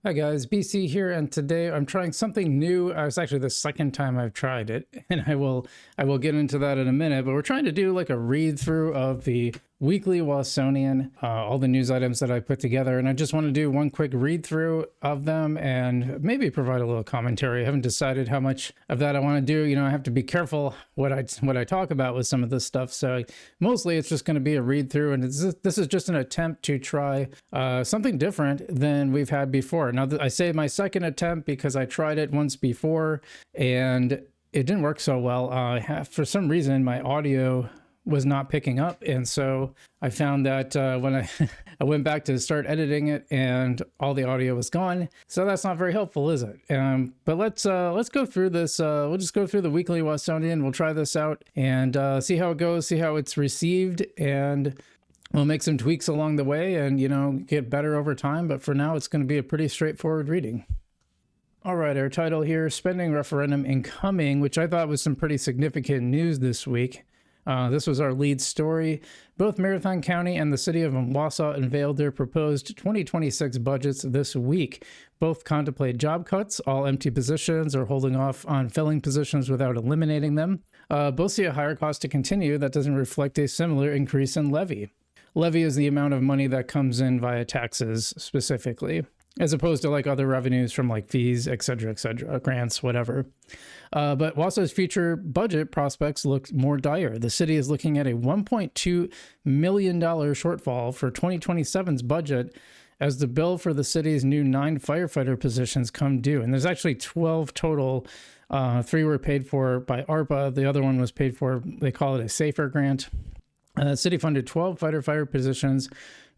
Hi guys, BC here, and today I'm trying something new. It's actually the second time I've tried it, and I will get into that in a minute. But we're trying to do like a read through of the weekly Wausonian, all the news items that I put together, and I just want to do one quick read through of them and maybe provide a little commentary. I haven't decided how much of that I want to do. I have to be careful what I talk about with some of this stuff. So mostly it's just going to be a read through, and this is just an attempt to try something different than we've had before. Now, I say my second attempt because I tried it once before and it didn't work so well. For some reason, my audio was not picking up, and so I found that when I went back to start editing it, and all the audio was gone. So that's not very helpful, is it? But let's go through this. We'll just go through the weekly Wausonian. We'll try this out and see how it goes, see how it's received, and we'll make some tweaks along the way and, get better over time. But for now, it's going to be a pretty straightforward reading. All right, our title here, Spending Referendum Incoming, which I thought was some pretty significant news this week. This was our lead story. Both Marathon County and the city of Wausau unveiled their proposed 2026 budgets this week. Both contemplate job cuts, all empty positions, or holding off on filling positions without eliminating them. Both see a higher cost to continue that doesn't reflect a similar increase in levy. Levy is the amount of money that comes in via taxes specifically, as opposed to like other revenues from like fees, et cetera, grants, whatever. But Wausau's future budget prospects look more dire. The city is looking at a $1.2 million shortfall for 2027's budget as the bill for the city's new 9 firefighter positions come due. And there's actually 12 total. 3 were paid for by ARPA. The other one was paid for, they call it a SAFER grant. The city funded 12 firefighter positions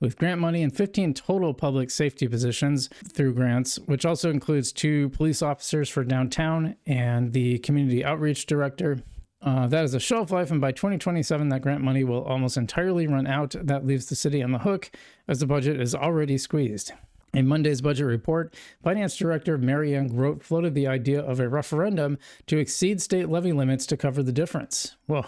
with grant money and 15 total public safety positions through grants, which also includes 2 police officers for downtown and the community outreach director. That is a shelf life, and by 2027, that grant money will almost entirely run out. That leaves the city on the hook as the budget is already squeezed. In Monday's budget report, Finance Director Mary Ann Grote floated the idea of a referendum to exceed state levy limits to cover the difference. Well,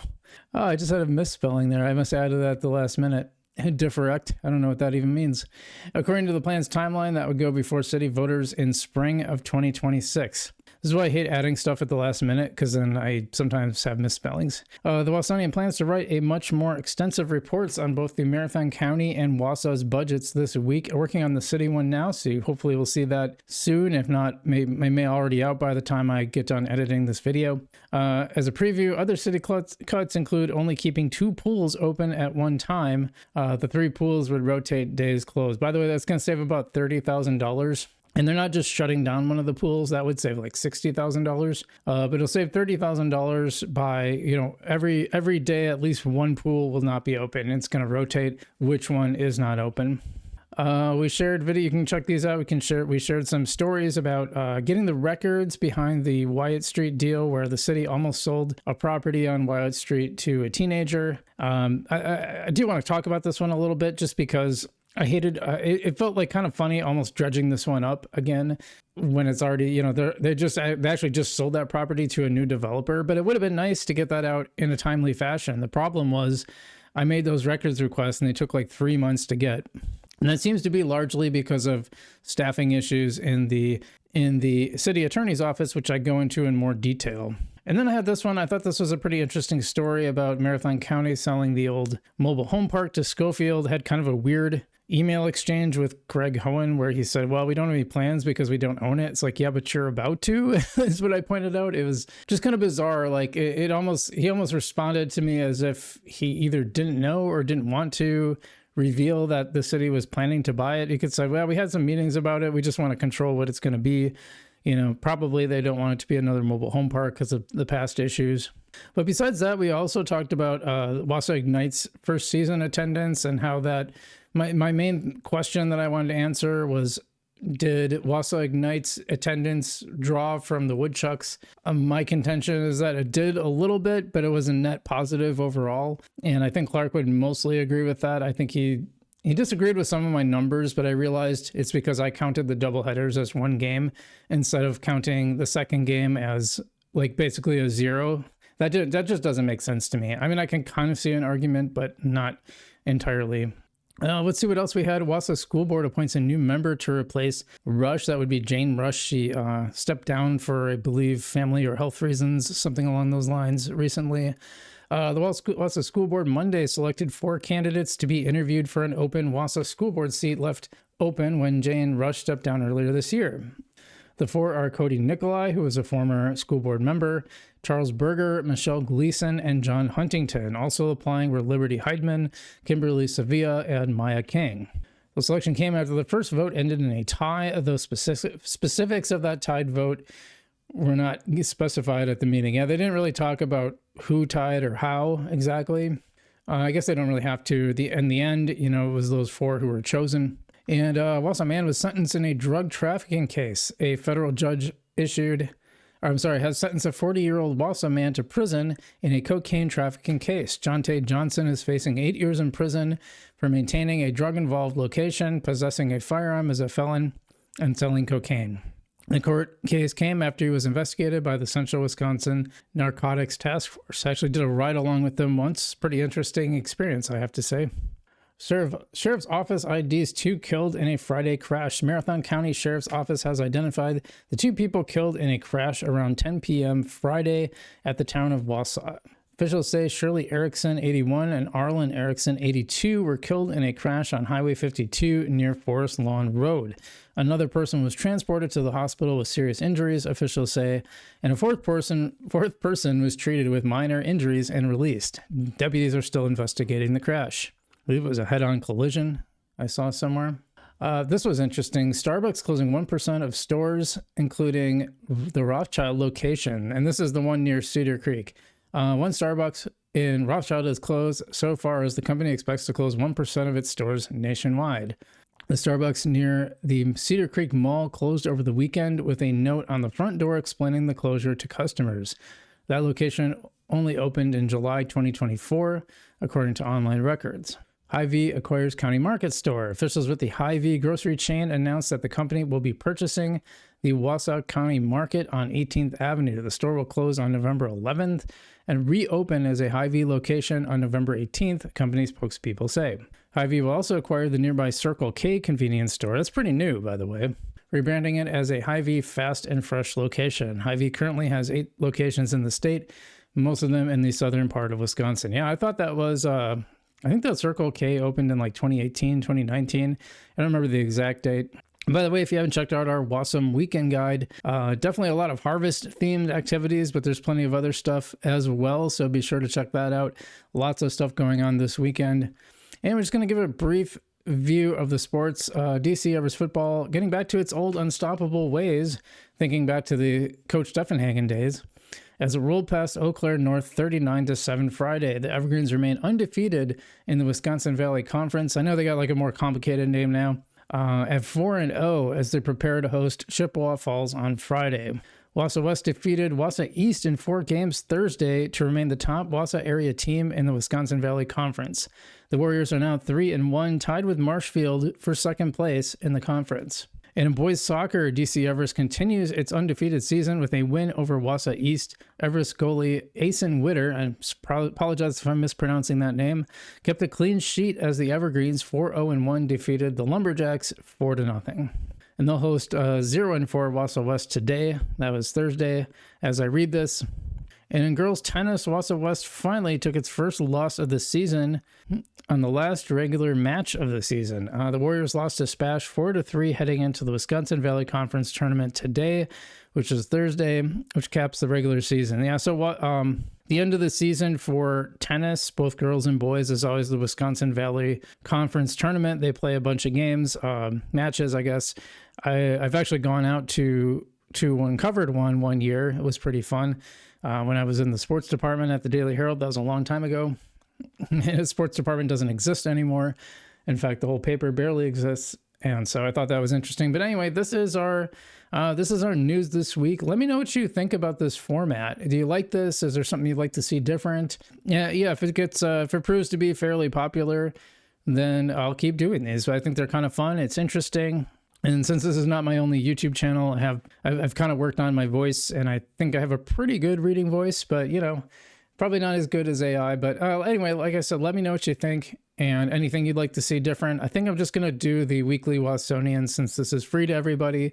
I just had a misspelling there. I must have added that at the last minute. Differect. I don't know what that even means. According to the plan's timeline, that would go before city voters in spring of 2026. This is why I hate adding stuff at the last minute, because then I sometimes have misspellings. The Wausonian plans to write a much more extensive reports on both the Marathon County and Wausau's budgets this week, working on the city one now, so hopefully we'll see that soon. If not, may already out by the time I get done editing this video. As a preview, other city cuts include only keeping 2 pools open at one time. The 3 pools would rotate days closed. By the way, that's going to save about $30,000. And they're not just shutting down one of the pools. That would save like $60,000. But it'll save $30,000 by, every day at least one pool will not be open. It's going to rotate which one is not open. We shared video. You can check these out. We shared some stories about getting the records behind the Wyatt Street deal, where the city almost sold a property on Wyatt Street to a teenager. I do want to talk about this one a little bit, just because I hated it felt like kind of funny almost dredging this one up again when it's already, they actually just sold that property to a new developer. But it would have been nice to get that out in a timely fashion. The problem was I made those records requests and they took like 3 months to get. And that seems to be largely because of staffing issues in the city attorney's office, which I go into in more detail. And then I had this one. I thought this was a pretty interesting story about Marathon County selling the old mobile home park to Schofield. Had kind of a weird email exchange with Greg Hohen where he said, well, we don't have any plans because we don't own it. It's like, yeah, but you're about to, is what I pointed out. It was just kind of bizarre. Like he almost responded to me as if he either didn't know or didn't want to reveal that the city was planning to buy it. You could say, well, we had some meetings about it. We just want to control what it's going to be. Probably they don't want it to be another mobile home park because of the past issues. But besides that, we also talked about Wausau Ignite's first season attendance and how that my main question that I wanted to answer was, did Wausau Ignite's attendance draw from the woodchucks? My contention is that it did a little bit, but it was a net positive overall. And I think Clark would mostly agree with that. I think he disagreed with some of my numbers, but I realized it's because I counted the doubleheaders as one game instead of counting the second game as like basically a 0. That just doesn't make sense to me. I mean, I can kind of see an argument, but not entirely. Let's see what else we had. Wausau School Board appoints a new member to replace Rush. That would be Jane Rush. She stepped down for, I believe, family or health reasons, something along those lines recently. The Wausau School Board Monday selected 4 candidates to be interviewed for an open Wausau School Board seat left open when Jane Rush stepped down earlier this year. The 4 are Cody Nicolai, who was a former school board member, Charles Berger, Michelle Gleason, and John Huntington. Also applying were Liberty Heidman, Kimberly Sevilla, and Maya King. The selection came after the first vote ended in a tie. Those specifics of that tied vote were not specified at the meeting. Yeah, they didn't really talk about who tied or how exactly. I guess they don't really have to. In the end, it was those 4 who were chosen. And Wausau man was sentenced in a drug trafficking case. A federal judge has sentenced a 40-year-old Wausau man to prison in a cocaine trafficking case. Jonte Johnson is facing 8 years in prison for maintaining a drug-involved location, possessing a firearm as a felon, and selling cocaine. The court case came after he was investigated by the Central Wisconsin Narcotics Task Force. I actually did a ride along with them once. Pretty interesting experience, I have to say. Sheriff's Office IDs 2 killed in a Friday crash. Marathon County Sheriff's Office has identified the 2 people killed in a crash around 10 p.m. Friday at the town of Wausau. Officials say Shirley Erickson, 81, and Arlen Erickson, 82, were killed in a crash on Highway 52 near Forest Lawn Road. Another person was transported to the hospital with serious injuries, officials say, and a fourth person was treated with minor injuries and released. Deputies are still investigating the crash. I believe it was a head-on collision I saw somewhere. This was interesting. Starbucks closing 1% of stores, including the Rothschild location. And this is the one near Cedar Creek. One Starbucks in Rothschild is closed so far as the company expects to close 1% of its stores nationwide. The Starbucks near the Cedar Creek Mall closed over the weekend with a note on the front door explaining the closure to customers. That location only opened in July 2024, according to online records. Hy-Vee acquires County Market Store. Officials with the Hy-Vee grocery chain announced that the company will be purchasing the Wausau County Market on 18th Avenue. The store will close on November 11th and reopen as a Hy-Vee location on November 18th, company spokespeople say. Hy-Vee will also acquire the nearby Circle K convenience store. That's pretty new, by the way, rebranding it as a Hy-Vee Fast and Fresh location. Hy-Vee currently has 8 locations in the state, most of them in the southern part of Wisconsin. Yeah, I thought that was... I think that Circle K opened in like 2018, 2019. I don't remember the exact date. By the way, if you haven't checked out our Wausau weekend guide, definitely a lot of harvest-themed activities, but there's plenty of other stuff as well, so be sure to check that out. Lots of stuff going on this weekend. And we're just going to give a brief view of the sports. DC Evers football getting back to its old unstoppable ways, thinking back to the Coach Steffenhagen days. As it rolled past Eau Claire North 39-7 Friday, the Evergreens remain undefeated in the Wisconsin Valley Conference. I know they got like a more complicated name now. At 4-0 as they prepare to host Chippewa Falls on Friday. Wausau West defeated Wausau East in 4 games Thursday to remain the top Wausau area team in the Wisconsin Valley Conference. The Warriors are now 3-1, tied with Marshfield for second place in the conference. And in boys soccer, DC Evers continues its undefeated season with a win over Wausau East. Evers goalie Asen Witter, I apologize if I'm mispronouncing that name, kept a clean sheet as the Evergreens 4-0-1 defeated the Lumberjacks 4-0. And they'll host 0-4 Wausau West today. That was Thursday as I read this. And in girls tennis, Wausau West finally took its first loss of the season on the last regular match of the season. The Warriors lost to Spash 4-3 heading into the Wisconsin Valley Conference tournament today, which is Thursday, which caps the regular season. Yeah, so the end of the season for tennis, both girls and boys, is always the Wisconsin Valley Conference tournament. They play a bunch of games, matches, I guess. I've actually gone out to one, covered one year. It was pretty fun. When I was in the sports department at the Daily Herald, that was a long time ago. The sports department doesn't exist anymore. In fact, the whole paper barely exists. And so I thought that was interesting. But anyway, this is our news this week. Let me know what you think about this format. Do you like this? Is there something you'd like to see different? Yeah. If it proves to be fairly popular, then I'll keep doing these. I think they're kind of fun. It's interesting. And since this is not my only YouTube channel, I've kind of worked on my voice, and I think I have a pretty good reading voice, but Probably not as good as AI, but anyway, like I said, let me know what you think and anything you'd like to see different. I think I'm just going to do the weekly Wausonian since this is free to everybody.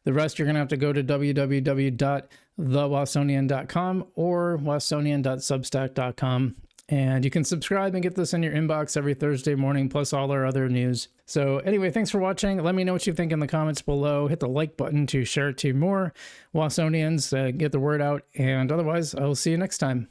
The rest, you're going to have to go to www.thewausonian.com or wausonian.substack.com. And you can subscribe and get this in your inbox every Thursday morning, plus all our other news. So anyway, thanks for watching. Let me know what you think in the comments below. Hit the like button to share it to more Wausonians, get the word out. And otherwise, I will see you next time.